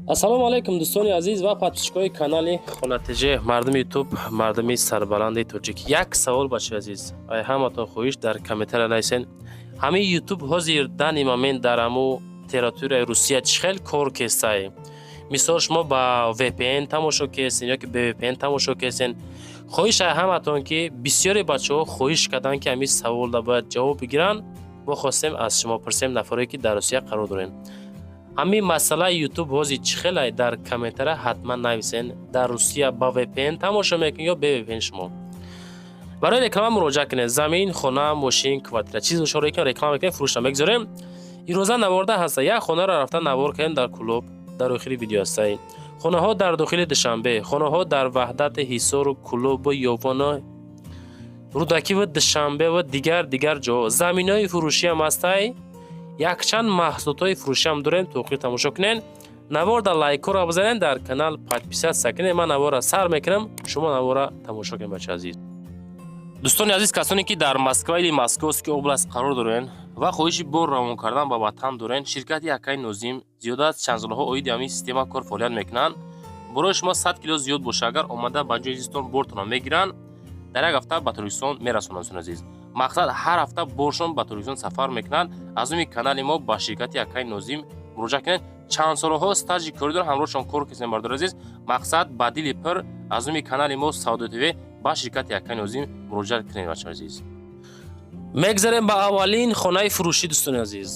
ассалому алайкум дӯстони азиз ва подписчикои канали хонатиҷи мардуми ютуб, мардуми сарбаланди тоҷик. Як савол бачаи азиз, ай ҳаматон хоҳиш дар комментария нависен. Ҳамин ютуб ҳозир дани момент дар ҳаму территорияи Русия чӣ хел кор кестай? Мисол шумо ба VPN тамошо кесен ёки ба VPN тамошо кесен. Хоҳиш ай ҳаматон ки бисёри бачаҳо хоҳиш карданд ки ҳамин саволда бояд ҷавоб бигиранд. Мо хостем аз шумо пурсем, нафаре ки дар Русия қарор дорен. ҳамин масъалаи ютуб ҳозир чӣ хелай дар комментария ҳатман нависен. Дар Русия ба VPN тамошо мекунед ё бе VPN шумо? барои реклама муроҷиат кунед. Замин, хона, мошин, квартира чиз ишора кунед, реклама мекунед, фурӯшта мегузорем. Ирӯза наворда ҳаста. Як хонаро рафта навор кардем дар клуб, дар охири видео ҳастай. хонаҳо дар дохили Душанбе, хонаҳо дар Ваҳдати Ҳисору, Кулубу, Ёвоно, Рудакиву, Душанбе ва дигар ҷо. Заминҳои фурӯшӣ ҳам ҳастай. Якчанд маҳсулотҳои фурӯшӣ ҳам дорем, то охир тамошо кунед. Наворда лайкоро бизанед, дар канал подписатсия кунед. Ман навора сар мекунам, шумо навора тамошо кунед бачаи азиз. дӯстони азиз, касоне ки дар Москва или Московский област қарор дорен ва хоҳиши бор равон кардан ба ватан дорен, ширкати Якаи Нозим зиёд аз чанд солҳо оиди ҳамин система кор фаъолият мекунанд. Барои шумо 100 кило зиёд боша, агар омада ба ҷои зистон бортонро мегиранд, дар як ҳафта ба Торкистон мерасонанд. азиз, мақсад ҳар ҳафта боршон ба Торкистон сафар мекунанд. Аз уми канали мо ба ширкати Якаи Нозим муроҷиат кунед. Чанд солҳо стажи коридор ҳамроҳшон кор кардем бардор азиз. Мақсад ба дили пир аз уми канали мо Сауdo TV ба ширкати Якаи Нозим муроҷиат кунед бачаҳо азиз. мегзарем ба аввалин хонаи фурӯшӣ. дӯстони азиз,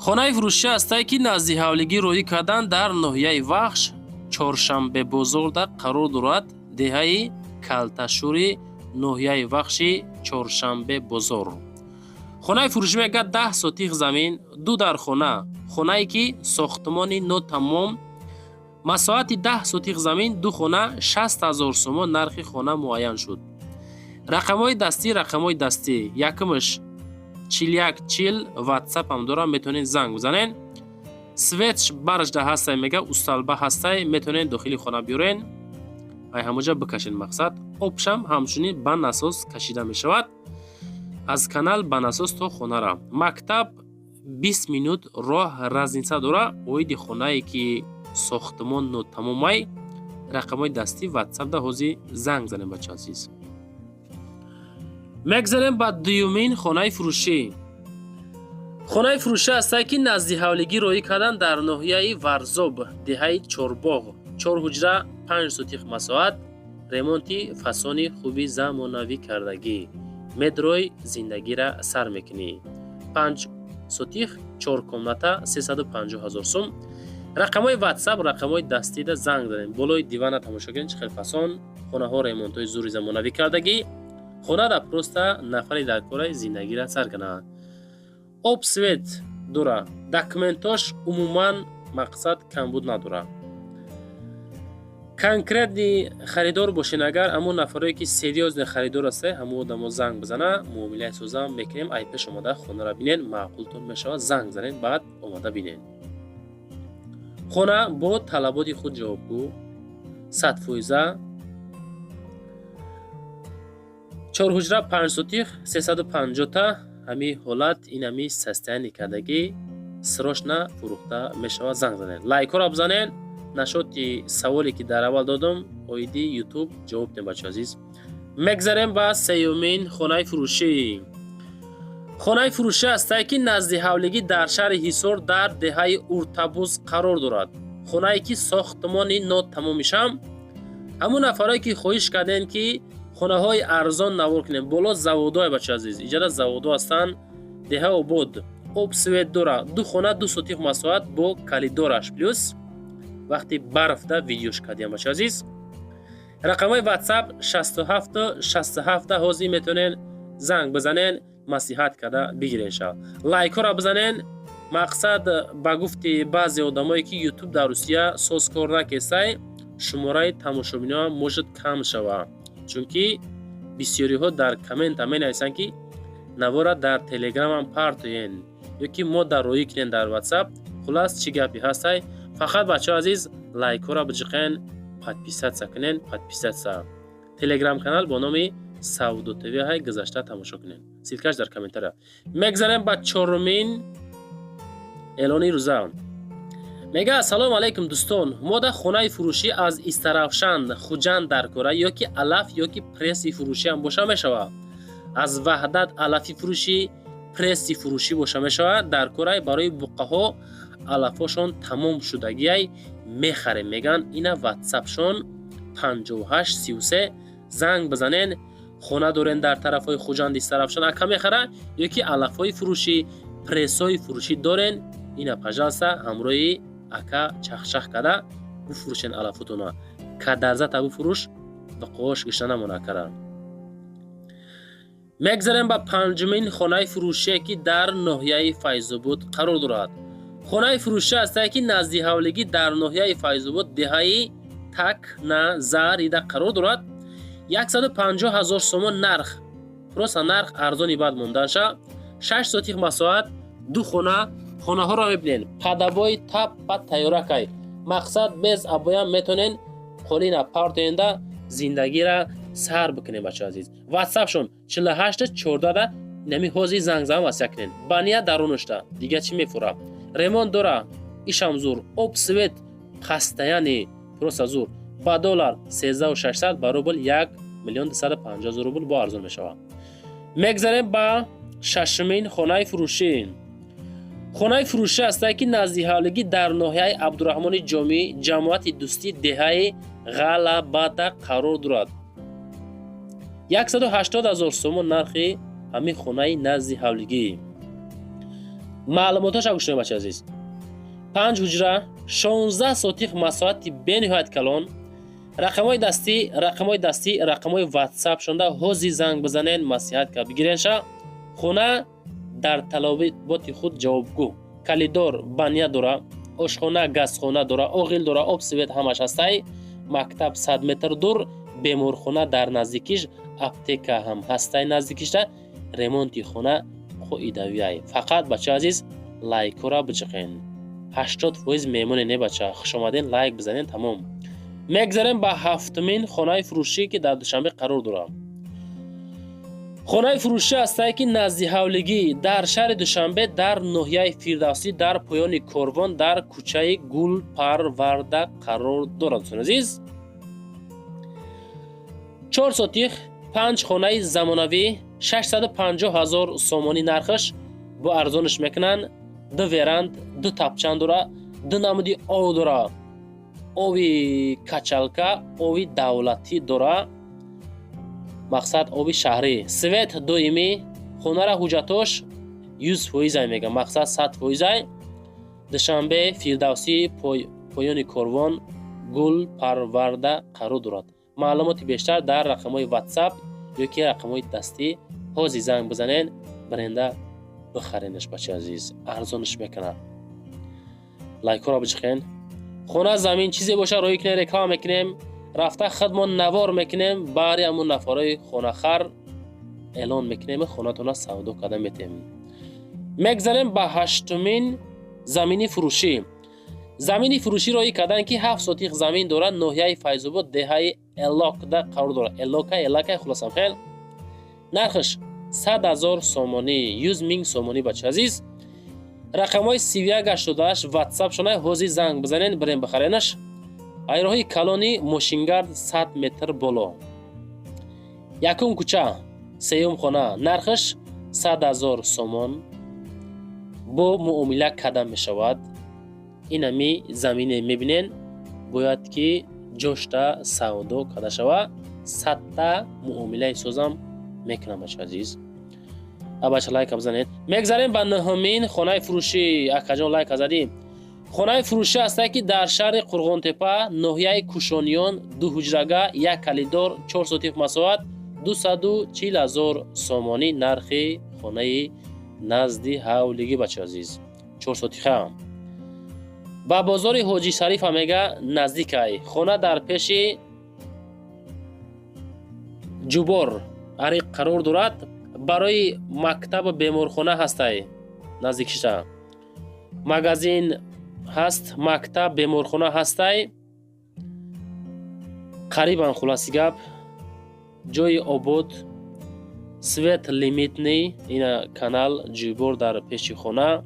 хонаи фурӯшӣ ҳастае ки назди ҳавлигӣ роӣ кардан дар ноҳияи Вахш, Чоршанбе бозорда қарор дорад. деҳаи Калташури, ноҳияи Вахши, Чоршанбе бозор. хонаи фурӯшӣ мегӯяд 10 сотих замин, 2 дар хона, хонае ки сохтмони нотамом, масоҳати 10 сотих замин, 2 хона, 60 000 сомон нархи хона муайян шуд. рақамҳои дастӣ, якумш 4140 WhatsApp ҳам дорам, метавонед занг бизанед. Светч барҷда ҳастай, мега усталба ҳастай, метавонед дохили хона биёрен, ай ҳамаҷа бикашед. мақсад обшам ҳамчунин ба насос кашида мешавад. аз канал ба насос то хонара. мактаб 20 минут роҳ разница дора. оиди хонае ки сохтмон нотамомай, рақамҳои дастӣ WhatsApp-да ҳозир занг занем бачаҳо азиз. мегзарем ба дуюмин хонаи фурӯшӣ. хонаи фурӯшӣ ҳастае ки назди ҳавлигӣ роӣ кардан дар ноҳияи Варзоб, деҳаи Чорбоғ, 4 ҳуҷра, 5 сотих масоҳат, ремонти фасони хуби замонавӣ кардагӣ, медрои зиндагиро сар мекунӣ. 5 сотих 4 комната 350 000 сум. рақамҳои WhatsApp, рақамҳои дастида занг занем. болои дивана тамошо кунед, чӣ хел фасон. хонаҳо ремонтҳои зури замонавӣ кардагӣ. хонада просто нафари дар кораи зиндагиро сар кунад. об свет дора. документош умуман мақсад камбуд надора. конкретни харидор бошен, агар ҳамон нафаре ки серьёзни харидор аста, ҳамон одамо занг бизана, муомилаи соза мекунем. ай пеш омада хонаро бинед, маъқултон мешавад, занг занед, баъд омада бинед. хона бо талаботи худ ҷавобгӯ, 100%, 4 ҳуҷра, 5 сотих, 350 та. ҳамин ҳолат, ин ҳамин состояние кардагӣ срочно фурӯхта мешавад. занг занед, лайкоро бизанед. нашоти саволе ки дар аввал додам, оиди ютуб ҷавоб дем бачаҳо азиз. мегзарем ба сеюмин хонаи фурӯшӣ. хонаи фурӯшӣ ҳастае ки назди ҳавлигӣ дар шаҳри Ҳисор дар деҳаи Уртабуз қарор дорад. хонае ки сохтмони нотамомишам. ҳамон нафарое ки хоҳиш кардем ки хонаҳои арзон навор кунем, боло заводҳое бачаҳо азиз, иҷода заводҳо ҳастанд. деҳа обод, об свет дора, 2 хона 2 сотих масоҳат бо калидораш плюс вақти барфда видеош кардем бачаҳо азиз. рақамҳои WhatsApp 67 ҳозир метавонед занг бизанед, маслиҳат карда бигиред. лайкоро бизанед. мақсад ба гуфти баъзе одамое ки ютуб дар Русия созкор накестай, шумораи тамошобиниҳо можад кам шавад, чунки бисёриҳо дар коммента менависанд ки навора дар телеграмам партоен ёки модда роӣ кунед дар WhatsApp. хулас чӣ гапи ҳастай? фақат бачаҳо азиз лайкоро биҷиқен, подписатсия кунед. подписатсия телеграм канал бо номи Сауdo TV ҳай гузашта тамошо кунед. силкаш дар комментария. мегзарем ба чорумин эълони рӯза. میگه السلام علیکم دوستان، ما در خانه فروشی از استرافشان خوجند در کوره یا که علف یا که پرسی فروشی هم باشه میشود. از وحدت علفی فروشی پرسی فروشی باشه میشود. در کوره برای بقه ها علفاشون تمام شدگی میخریم. میگن اینا واتساپشون 5833 زنگ بزنین. خانه دارین در طرف های خوجند استرافشان اکا میخره یا که علف های فروشی پرس های فروشی دارین. اینا پجالسه همراهی اکا چخچخ کده بفروشین علفاتونا که درزت بفروش و قوش گشته نمونه کرد. میگذاریم به پنجمین خانه فروشی که در ناحیه فیض‌آباد قرار دارد. خانه فروشی است که نزدیک حولگی در ناحیه فیض‌آباد دهه تک نظر ده قرار دارد. 150,000 سوم نرخ پروس نرخ ارزانی بعد مونده شد. 6 ساعت مساحت دو خانه ها را میبینین. پدبای تپ پد تیارکای مقصد بیز ابایم میتونین خولین پارتینده زندگی را سر بکنین. بچه عزیز واتساپ شون 48 14 نمی حوزی زنگ زن واسه کنین. بانیا درونشته دیگه چی میفوره. ریمون داره ایشم زور اوب سویت خستیانی پروس زور با دلار 13600 برابر 1,250,000 روبل با ارزون میشوه. میگذاریم با ششمین خانه فروشی. خانه فروشی است که نزدیک حولگی در ناحیه عبدالرحمن جامی جماعت دوستی دهه غلبت قرار دارد. 180,000 سوم نرخی همین خانه نزدیک حولگی. معلوماتش گوش کنید بچه عزیز. 5 حجره 16 ساتیخ مساحت بنهایت کلان. رقمای دستی رقمای واتساپ شونده حوزی زنگ بزنین مسیحت که بگیرینشه. خانه در طلبات خود جوابگو کلیدار بانیا داره، آشخانه گازخانه داره، اوغیل داره، آب سویت همش هسته. مکتب 100 متر دور، بیمارخانه در نزدیکیش، اپتیکا هم هسته نزدیکیش. ریمونتی خانه خو ایدویای. فقط بچه عزیز لایک را بچخین. 80% میمونه نه بچه. خوش آمدین لایک بزنین تمام. میگذاریم به هفتمین خانه فروشی که در دوشنبه قرار داره. خانه فروشی است که نزدیک حولگی در شهر دوشنبه در ناحیه فردوسی در پایان کاروان در کوچه گل پرورده قرار دارد. دوستان عزیز 4 ساتیخ 5 خانه زمانوی 650,000 سومانی نرخش با ارزانش میکنن. 2 ویراند 2 تاپچان داره، 2 نمودی آو داره، آوی کچالکا آوی دولتی داره، مقصد آبی شهری. سویت دویمی خونه را حجتاش 100% میگم مقصد 100%. دوشنبه فردوسی پایان کاروان گل پرورده قرار دارد. معلومات بیشتر در رقم‌های واتساپ یا که رقم‌های دستی حوزی زنگ بزنین برنده بخرینش بچه عزیز ارزانش میکنه. لایک را بچخین. خونه زمین چیزی باشه روی کنه رکلام میکنیم رفته خدمون نوار میکنیم باری همون نفرای خونه خر اعلان میکنیم خونه تونا سودا کده میتیم. میگذاریم به هشتمین زمینی فروشی. زمینی فروشی روی کدن که 7 ساتیخ زمین داره ناحیه فیض‌آباد دهه الاک ده قرار داره. الاکه خلاصم خیل نرخش 100,000 سومانی 100,000 سومانی بچه عزیز. رقمای 3188 واتساپ شونه حوزی زنگ بزنین بریم بخرینش. ایراهای کلانی ماشینگرد 100 متر بالا. یکم کوچه سیوم خانه نرخش 100,000 سومان با معامله کدم می شود. اینمی زمینه میبینین باید که جشتا سودا کده شود. 100 تا معامله سوزم میکنم بچه عزیز. بچه لایک بزنید. میگذاریم به نهمین خانه فروشی. اکجان لایک زدیم. خانه فروشی است که در شهر قرغون تپه ناحیه کوشانیان 2 حجرگاه 1 کلیدار 4 ساتیخ مساحت 240,000 سومانی نرخی خانه نزدی حولگی بچه عزیز 4 ساتیخه. با بازار حاجی شریف میگه نزدیک ای. خانه در پیش جوبار عریق قرار دارد. برای مکتب بیمارخانه هسته نزدیکشه. مغازین هست مکتب بیمارخانه هسته قریبا خلاصی گپ جای آباد سویت لیمیتنی این کانال جوبار در پیش خانه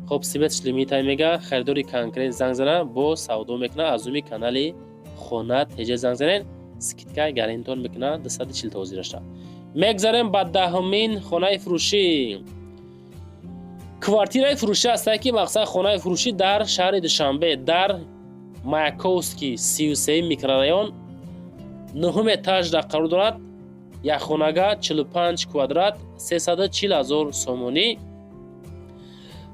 خب سیبت لیمیت میگه خریداری کنکرین زنگ زنه با سودو میکنه از اون کانالی خونه تیجه زنگ زنه سکیتکا گارانتون میکنه 240 توزیع رشته. میگذاریم با دهمین خانه فروشی. کوارتیرای فروشی است که مقصد خانه فروشی در شهر دوشنبه در مایاکوفسکی 33 میکرورایون 9 اتاج در قرار دارد. یک خانگاه 45 کوادرات 340,000 سومونی.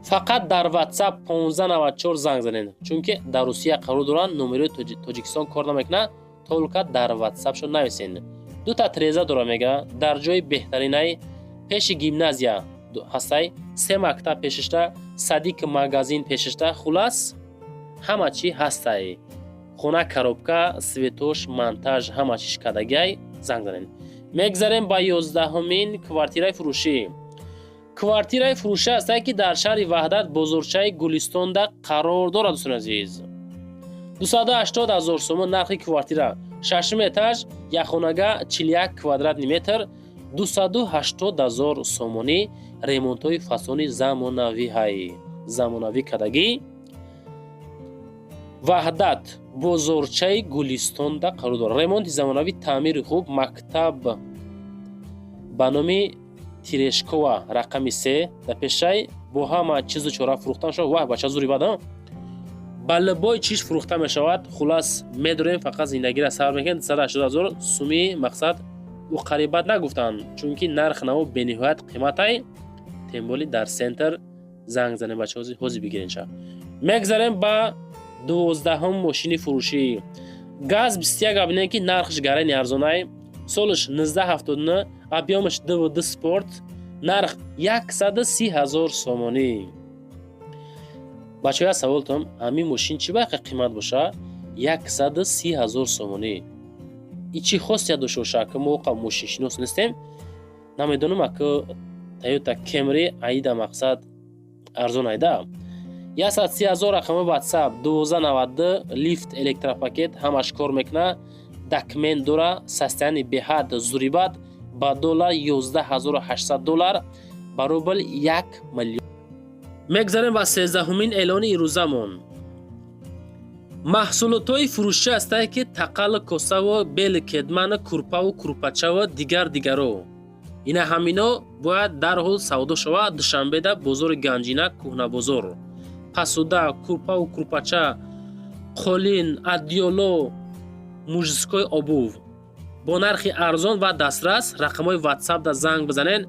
فقط در واتساپ 1594 زنگ زنید چون که در روسیه قرار دارند نمره تاجیکستان کار نمیکنه تولکا در واتساپ شو نویسین. دو تا تریزا داره میگه در جای بهترینای پیش گیمنازیا هستای 3 مکتب پیششته صدیق ماگازین پیششته خلاص همه چی هستای خونه коробка سویتوش монтаж همه چیش کدگی زنگ زنید. میگذاریم با 11مین کوارتیرای فروشی. کوارتیرای فروشی است که در شهر وحدت بزرگچه گلستان در قرار دارد. دوستان عزیز 280,000 سومون نرخ کوارتیره 6 اتاج یک خانگاه 41 کوادرات متر 280,000 سومونی ремонтои фасони замонавӣ замонавӣ кардагӣ ваҳдат бозорчаи гулистон да қарор дорад. ремонти замонавӣ таъмири хуб мактаб ба номи тирешкова рақами 3 дар пешай бо ҳама чизу чора фурӯхта мешавад. ваҳ бача зури бада ба либои чиш фурӯхта мешавад. хулас медорем фақат зиндагиро сабр мекунед. 280,000 суми мақсад ӯ қарибат нагуфтанд чунки нарх намо бениҳоят қиматай темболи дар сентр занг зане бачаҳо ҳозир бигиринша. мегзарем ба 12ҳум мошини фурӯшӣ. газ 21 абинем ки нархш гарани арзонай солиш 1979 объёмиш dvd спорт нарх 130,000 сомонӣ. бачаҳо савол том ҳамин мошин чӣ байқа қимат боша 130,000 сомонӣ и чӣ хосият дошта боша ки мо қа мошиншинос нестем намедонам аки Toyota Camry айда мақсад арзон айда 130,000 рақами WhatsApp 1292 лифт электропакет ҳамаш кор мекуна документ дора состояние беҳад зурибат ба доллар 11800 доллар ба рубл 1 миллион. мегзарем ба 13ҳумин эълони ирӯзамон. маҳсулотҳои фурӯшӣ ҳастае ки тақал косаву бели кедман курпаву курпачаву дигаро ина ҳамино бояд дарҳол савдо шавад. душанбеда бозори ганҷина кӯҳнабозор пасуда курпаву курпача қолин адёло мужискои обув бо нархи арзон ва дастрас. рақамҳои WhatsApp да занг бизанен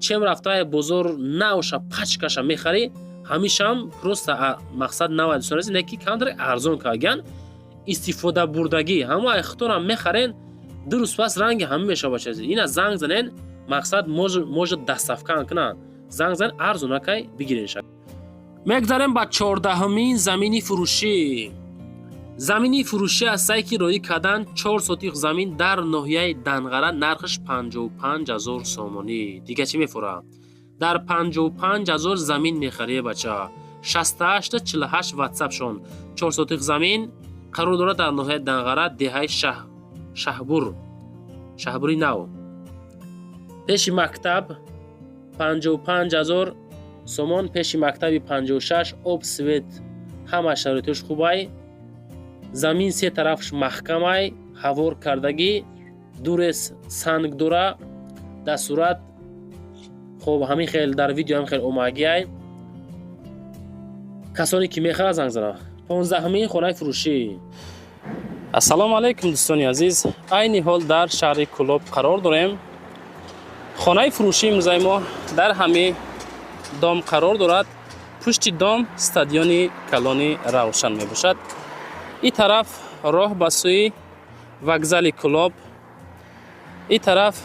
чем рафтаи бозор наоша пачкаша мехарӣ ҳамишам просто мақсад навад сораз не ки камтар арзон кардаган истифода бурдагӣ ҳама ихторам мехарен дурус пас ранги ҳам мешава чиз ина занг занен мақсад може дастафкан кунан занг зан арзонакай бигиринша. мегзарем ба 14ҳумин замини фурӯшӣ. замини фурӯшӣ ҳастае ки роӣ кардан 4 сотих замин дар ноҳияи Данғара нархш 55,000 сомонӣ. дига чӣ мефора дар 55,000 замин мехарие бача 6848 WhatsApp шон 4 сотих замин қарор дорад дар ноҳияи Данғара деҳаи шаҳбури нав. пеши мактаб 55,000 сомон пеши мактаби 56 об свет ҳама шароитош хубай замин се тарафш маҳкамай ҳавор кардагӣ дурес санг дора дар сурат хоб ҳамин хел дар видео ҳамин хел омагиай касоне ки мехара занг зана. 15ҳумин хонаи фурӯшӣ. ассалому алайкум дӯстони азиз айни ҳол дар шаҳри Кӯлоб қарор дорем. хонаи фурӯшии имрӯзаи мо дар ҳамин дом қарор дорад. пушти дом стадиони калони равшан мебошад. ин тараф роҳ ба сӯи вокзали Кӯлоб ин тараф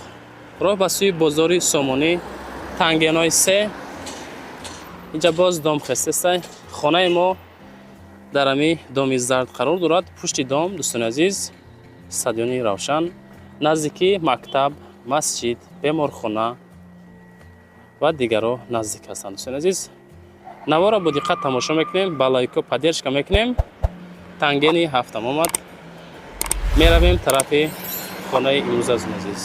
роҳ ба сӯи бозори Сомонӣ тангенои 3 инҷа боз дом хестестай. хонаи мо дар ҳамин доми зард қарор дорад. пушти дом дӯстони азиз стадиони равшан наздики мактаб масҷид беморхона ва дигаро наздик ҳастанд. дӯстони азиз навора бо диққат тамошо мекунем ба лайко поддержка мекунем. тангени ҳафтам омад меравем тарафи хонаи имрӯза дӯстони азиз.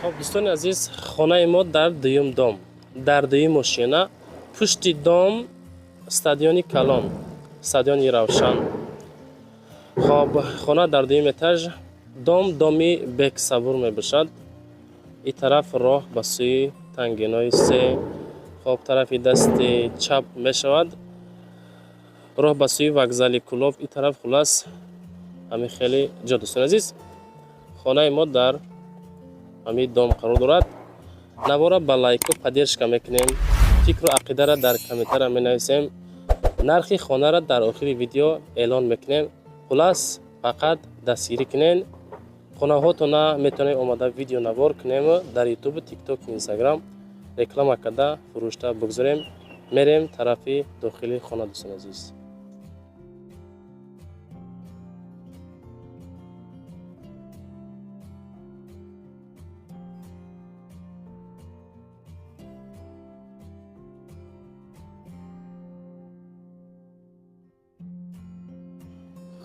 хоб дӯстони азиз хонаи мо дар дуюм дом дар дуюм мошина пушти дом استادیومی کلان، استادیومی روشن. خب خانه در دوم اتاج، دامی بک صبور می باشد. این طرف راه به سوی تنگینای سه. خب طرف دست چپ می شود، راه به سوی وокزали کلوب. این طرف خلاص همین خیلی جا دوستان عزیز. خانه ما در همین دام قرار دارد. نوارا با لایک و پادرشکا میکنیم. فکر و عقیده را در کامنتر می نویسیم. نرخ خانه را در آخر ویدیو اعلان میکنیم. خلاص فقط دستگیری کنین. خانه هاتون میتونید اومده ویدیو نوار کنیم در یوتیوب، تیک توک، اینستاگرام رکلام کرده فروشته بگذاریم. میریم طرف داخلی خانه دوستان عزیز.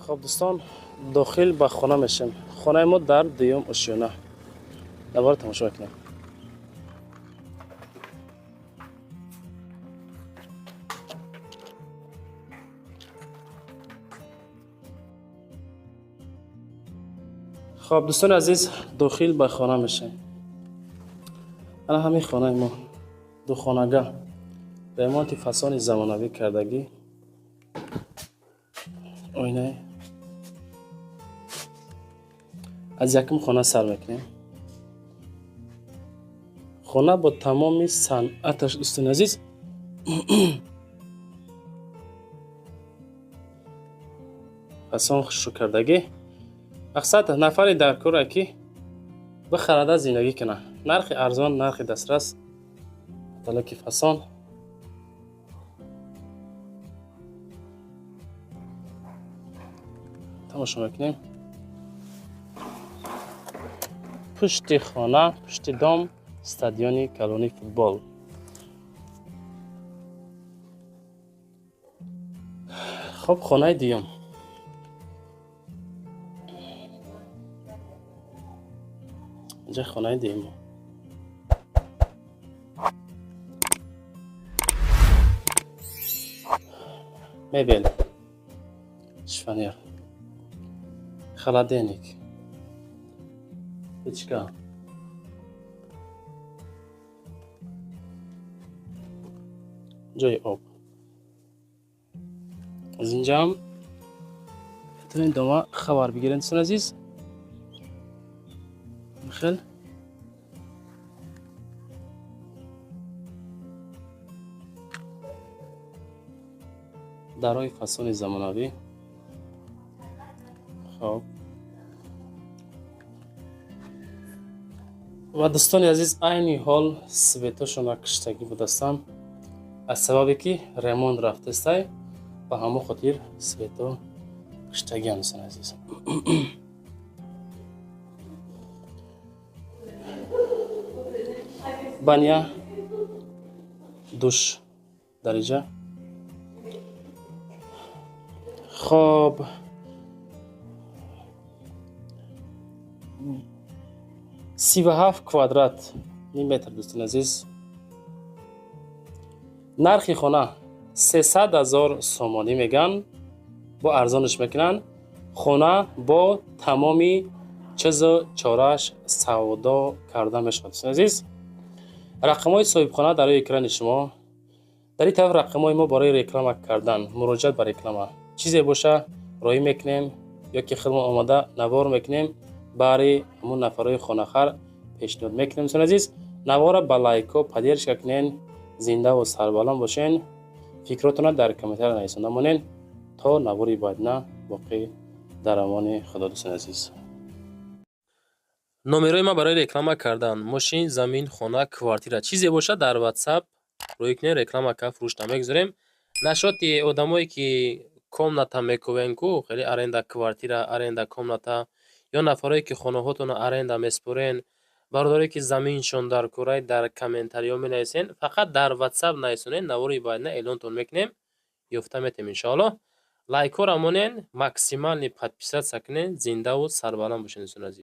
خب دوستان داخل به خانه میشیم. خانه ما در دوم اشیانه. دوباره تماشا کنیم. خب دوستان عزیز داخل به خانه میشیم. الان همین خانه ما دو خانگاه به امانت فسان زمانوی کردگی. آینه از یکم خانه سر میکنیم. خانه با تمام صنعتش دوستان عزیز فسان شو کردگی. مقصد نفری در کاره که بخرده زندگی کنه. نرخ ارزان، نرخ دسترس، مطلق فسان. تماشا میکنیم. پشت خانه، پشت دام استادیوم کلانی فوتبال. خب خانه دیوم. اینجا خانه دیوم. مبل، شفانیر، خلادنیک، پیچکا، جای آب. از اینجا هم میتونید دوما خبر بگیرین دوستان عزیز. خیلی درای فسان زمانوی. خب و دوستان عزیز عین حال سویتاشون کشتگی بودستم از سببی که ریموند رفته است و همه خاطر سویتا کشتگی هم دوستان عزیز. بانیا دوش درجه. خب 37 کوادرات متر دوستان عزیز. نرخ خانه 300,000 سومانی میگن. با ارزانش میکنن. خانه با تمامی چیز چارش سودا کرده میشود دوستان عزیز. رقم های صاحب خانه در اکران شما. در این طرف رقم های ما برای رکلام کردن، مراجعت به رکلام چیزی باشه رای میکنیم یا که خدمت آماده نوار میکنیم برای همون نفرای خانه‌خوار پیشنهاد میکنیم دوستان عزیز. نوار با لایک و پادرش کنین. زنده و سربلند باشین. فکراتون در کامنتر نویسنده مونین تا نواری بعد نه باقی در امان خدا دوستان عزیز. نمرای ما برای رکلام کردن ماشین، زمین، خانه، کوارتیر چیزی باشه در واتساپ روی کنین رکلام کا فروش میگذاریم. نشاطی آدمایی که комната میکوین کو خیلی аренда квартира аренда комната یا نفرایی که خانه هاتون аренда میسپرین برداری که زمینشون در کره در کامنتاریا می نویسین. فقط در واتساپ نویسونین نواری باید نه اعلانتون میکنیم یافته میتیم ان شاء الله. لایک و رامونین ماکسیمال подписаться کنین. زنده و سربلند باشین دوستان عزیز.